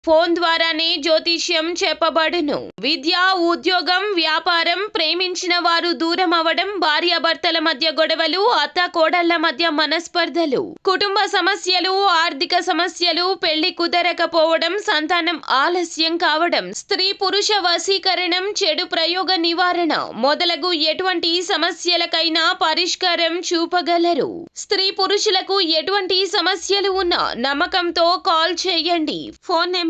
Phone ద్వారానే జ్యోతిష్యం చెప్పబడును. విద్య, ఉద్యోగం, వ్యాపారం, ప్రేమించిన వారు దూరం అవడం, భార్యాభర్తల మధ్య గొడవలు, అత్తాకోడళ్ల మధ్య మనస్పర్ధలు, కుటుంబ సమస్యలు, ఆర్థిక సమస్యలు, పెళ్లి కుదరకపోవడం, సంతానం ఆలస్యం కావడం, స్త్రీ పురుష వశీకరణం, చెడు ప్రయోగ నివారణ మొదలగు ఎటువంటి సమస్యలకైనా పరిష్కారం చూపగలరు. స్త్రీ పురుషులకు ఎటువంటి సమస్యలు ఉన్నా నమ్మకంతో కాల్ చేయండి. Phone number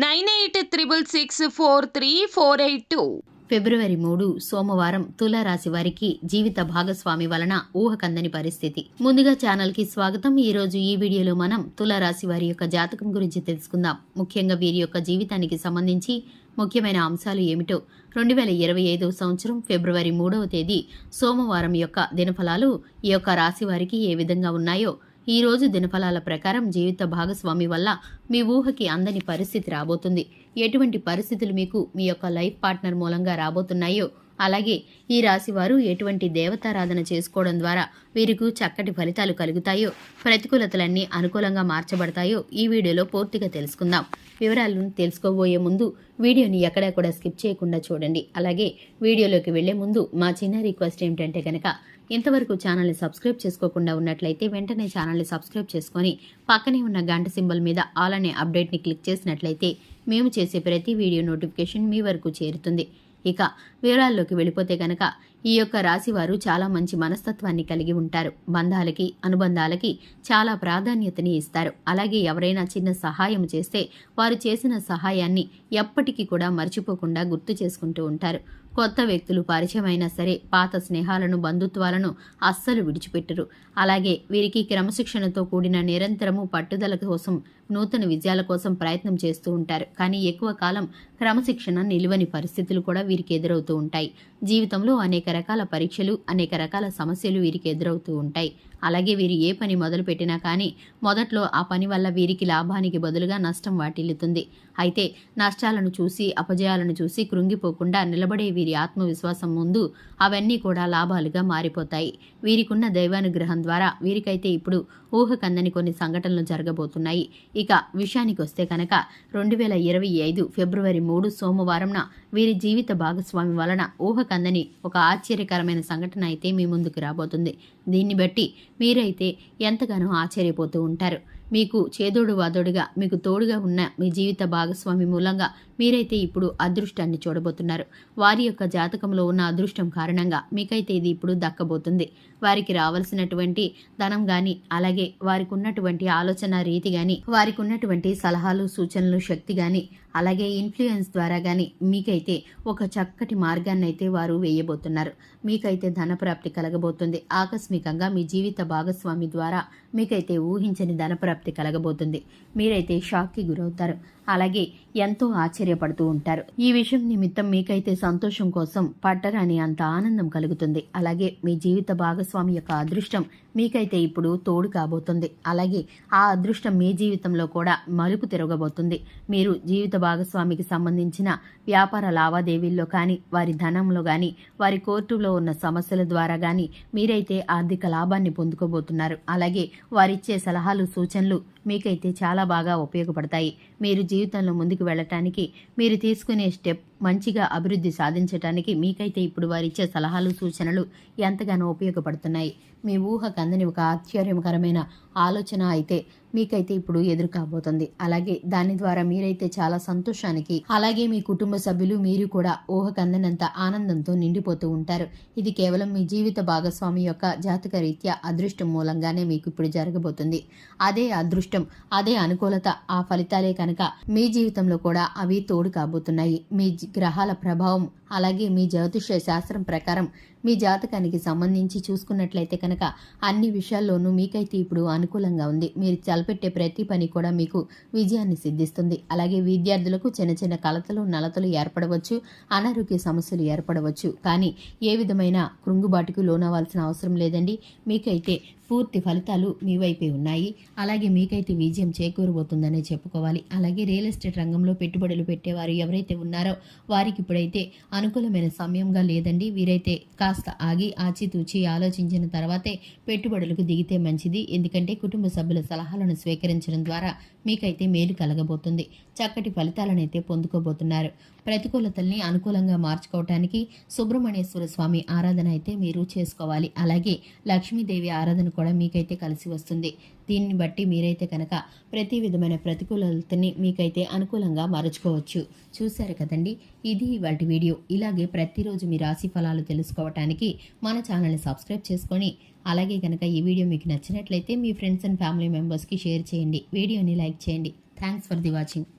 9866643482. ఫిబ్రవరి 3 సోమవారం తులారాశి వారికి జీవిత భాగస్వామి వలన ఊహకందని పరిస్థితి. ముందుగా ఛానల్ కి స్వాగతం. ఈ రోజు ఈ వీడియోలో మనం తులారాశి వారి యొక్క జాతకం గురించి తెలుసుకుందాం. ముఖ్యంగా వీరి యొక్క జీవితానికి సంబంధించి ముఖ్యమైన అంశాలు ఏమిటో 2025 సంవత్సరం ఫిబ్రవరి 3వ తేదీ సోమవారం యొక్క దినఫలాలు ఈ యొక్క రాశి వారికి ఏ విధంగా ఉన్నాయో ఈ రోజు దినఫలాల ప్రకారం జీవిత భాగస్వామి వల్ల మీ ఊహకి అందని పరిస్థితి రాబోతుంది. ఎటువంటి పరిస్థితులు మీకు మీ యొక్క లైఫ్ పార్ట్నర్ మూలంగా రాబోతున్నాయో, అలాగే ఈ రాశి వారు ఎటువంటి దేవతారాధన చేసుకోవడం ద్వారా వీరికి చక్కటి ఫలితాలు కలుగుతాయో, ప్రతికూలతలన్నీ అనుకూలంగా మార్చబడతాయో ఈ వీడియోలో పూర్తిగా తెలుసుకుందాం. వివరాలను తెలుసుకోబోయే ముందు వీడియోని ఎక్కడా కూడా స్కిప్ చేయకుండా చూడండి. అలాగే వీడియోలోకి వెళ్లే ముందు మా చిన్న రిక్వెస్ట్ ఏమిటంటే కనుక ఇంతవరకు ఛానల్ని సబ్స్క్రైబ్ చేసుకోకుండా ఉన్నట్లయితే వెంటనే ఛానల్ని సబ్స్క్రైబ్ చేసుకొని పక్కనే ఉన్న గంట సింబల్ మీద ఆల్ అనే అప్డేట్ని క్లిక్ చేసినట్లయితే మేము చేసే ప్రతి వీడియో నోటిఫికేషన్ మీ వరకు చేరుతుంది. ఇక వివరాల్లోకి వెళ్ళిపోతే కనుక ఈ యొక్క రాశివారు చాలా మంచి మనస్తత్వాన్ని కలిగి ఉంటారు. బంధాలకి, అనుబంధాలకి చాలా ప్రాధాన్యతని ఇస్తారు. అలాగే ఎవరైనా చిన్న సహాయం చేస్తే వారు చేసిన సహాయాన్ని ఎప్పటికీ కూడా మర్చిపోకుండా గుర్తు చేసుకుంటూ ఉంటారు. కొత్త వ్యక్తులు పరిచయం అయినా సరే పాత స్నేహాలను, బంధుత్వాలను అస్సలు విడిచిపెట్టరు. అలాగే వీరికి క్రమశిక్షణతో కూడిన నిరంతరము పట్టుదల కోసం, నూతన విజయాల కోసం ప్రయత్నం చేస్తూ ఉంటారు. కానీ ఎక్కువ కాలం క్రమశిక్షణ నిలువని పరిస్థితులు కూడా వీరికి ఎదురవుతూ ఉంటాయి. జీవితంలో అనేక రకాల పరీక్షలు, అనేక రకాల సమస్యలు వీరికి ఎదురవుతూ ఉంటాయి. అలాగే వీరు ఏ పని మొదలు పెట్టినా కానీ మొదట్లో ఆ పని వల్ల వీరికి లాభానికి బదులుగా నష్టం వాటిల్లుతుంది. అయితే నష్టాలను చూసి, అపజయాలను చూసి కృంగిపోకుండా నిలబడే వీరి ఆత్మవిశ్వాసం ముందు అవన్నీ కూడా లాభాలుగా మారిపోతాయి. వీరికున్న దైవానుగ్రహం ద్వారా వీరికైతే ఇప్పుడు ఊహకందని కొన్ని సంఘటనలు జరగబోతున్నాయి. ఇక విషయానికి వస్తే కనుక 2025 ఫిబ్రవరి 3 సోమవారంన వీరి జీవిత భాగస్వామి వలన ఊహకందని ఒక ఆశ్చర్యకరమైన సంఘటన అయితే మీ ముందుకు రాబోతుంది. దీన్ని బట్టి మీరైతే ఎంతగానో ఆశ్చర్యపోతూ ఉంటారు. మీకు చేదోడు వాదోడుగా మీకు తోడుగా ఉన్న మీ జీవిత భాగస్వామి మూలంగా మీరైతే ఇప్పుడు అదృష్టాన్ని చూడబోతున్నారు. వారి యొక్క జాతకంలో ఉన్న అదృష్టం కారణంగా మీకైతే ఇది ఇప్పుడు దక్కబోతుంది. వారికి రావాల్సినటువంటి ధనం కానీ, అలాగే వారికి ఉన్నటువంటి ఆలోచన రీతి కానీ, వారికి ఉన్నటువంటి సలహాలు, సూచనలు, శక్తి కానీ, అలాగే ఇన్ఫ్లుయెన్స్ ద్వారా కానీ మీకైతే ఒక చక్కటి మార్గాన్ని అయితే వారు వేయబోతున్నారు. మీకైతే ధనప్రాప్తి కలగబోతుంది. ఆకస్మికంగా మీ జీవిత భాగస్వామి ద్వారా మీకైతే ఊహించని ధనప్రాప్తి కలగబోతుంది. మీరైతే షాక్కి గురవుతారు. అలాగే ఎంతో ఆశ్చర్యపడుతూ ఉంటారు. ఈ విషయం నిమిత్తం మీకైతే సంతోషం కోసం పట్టరాని అంత ఆనందం కలుగుతుంది. అలాగే మీ జీవిత భాగస్వామి యొక్క అదృష్టం మీకైతే ఇప్పుడు తోడు కాబోతుంది. అలాగే ఆ అదృష్టం మీ జీవితంలో కూడా మలుపు తిరగబోతుంది. మీరు జీవిత భాగస్వామికి సంబంధించిన వ్యాపార లావాదేవీల్లో కానీ, వారి ధనంలో కానీ, వారి కోర్టులో ఉన్న సమస్యల ద్వారా కానీ మీరైతే ఆర్థిక లాభాన్ని పొందుకోబోతున్నారు. అలాగే వారిచ్చే సలహాలు, సూచనలు మీకైతే చాలా బాగా ఉపయోగపడతాయి. మీరు జీవితంలో ముందుకు వెళ్ళటానికి, మీరు తీసుకునే స్టెప్ మంచిగా అభివృద్ధి సాధించటానికి మీకైతే ఇప్పుడు వారిచ్చే సలహాలు, సూచనలు ఎంతగానో ఉపయోగపడుతున్నాయి. మీ ఊహకు అందని ఒక ఆశ్చర్యకరమైన ఆలోచన అయితే మీకైతే ఇప్పుడు ఎదురు కాబోతుంది. అలాగే దాని ద్వారా మీరైతే చాలా సంతోషానికి, అలాగే మీ కుటుంబ సభ్యులు మీరు కూడా ఊహకు అందనంత ఆనందంతో నిండిపోతూ ఉంటారు. ఇది కేవలం మీ జీవిత భాగస్వామి యొక్క జాతక రీత్యా అదృష్టం మూలంగానే మీకు ఇప్పుడు జరగబోతుంది. అదే అదృష్టం, అదే అనుకూలత, ఆ ఫలితాలే కనుక మీ జీవితంలో కూడా అవి తోడు కాబోతున్నాయి. మీ గ్రహాల ప్రభావం, అలాగే మీ జ్యోతిష్య శాస్త్రం ప్రకారం మీ జాతకానికి సంబంధించి చూసుకున్నట్లయితే కనుక అన్ని విషయాల్లోనూ మీకైతే ఇప్పుడు అనుకూలంగా ఉంది. మీరు తలపెట్టే ప్రతి పని కూడా మీకు విజయాన్ని సిద్ధిస్తుంది. అలాగే విద్యార్థులకు చిన్న చిన్న కలతలు, నలతలు ఏర్పడవచ్చు, అనారోగ్య సమస్యలు ఏర్పడవచ్చు. కానీ ఏ విధమైన కృంగుబాటుకు లోనవ్వాల్సిన అవసరం లేదండి. మీకైతే పూర్తి ఫలితాలు మీ వైపే ఉన్నాయి. అలాగే మీకైతే విజయం చేకూరబోతుందనే చెప్పుకోవాలి. అలాగే రియల్ ఎస్టేట్ రంగంలో పెట్టుబడులు పెట్టేవారు ఎవరైతే ఉన్నారో వారికి ఇప్పుడైతే అనుకూలమైన సమయంగా లేదండి. వీరైతే కాస్త ఆగి ఆచితూచి ఆలోచించిన తర్వాతే పెట్టుబడులకు దిగితే మంచిది. ఎందుకంటే కుటుంబ సభ్యుల సలహాలను స్వీకరించడం ద్వారా మీకైతే మేలు కలగబోతుంది. చక్కటి ఫలితాలనైతే పొందుకోబోతున్నారు. ప్రతికూలతల్ని అనుకూలంగా మార్చుకోవటానికి సుబ్రహ్మణ్యేశ్వర స్వామి ఆరాధన అయితే మీరు చేసుకోవాలి. అలాగే లక్ష్మీదేవి ఆరాధన కూడా మీకైతే కలిసి వస్తుంది. దీన్ని బట్టి మీరైతే కనుక ప్రతి విధమైన ప్రతికూలతని మీకైతే అనుకూలంగా మరచుకోవచ్చు. చూశారు కదండి, ఇది ఇవాల్టి వీడియో. ఇలాగే ప్రతిరోజు మీ రాశి ఫలాలు తెలుసుకోవటానికి మన ఛానల్ని సబ్స్క్రైబ్ చేసుకొని అలాగే కనుక ఈ వీడియో మీకు నచ్చినట్లయితే మీ ఫ్రెండ్స్ అండ్ ఫ్యామిలీ మెంబర్స్కి షేర్ చేయండి. వీడియోని లైక్ చేయండి. Thanks for the watching.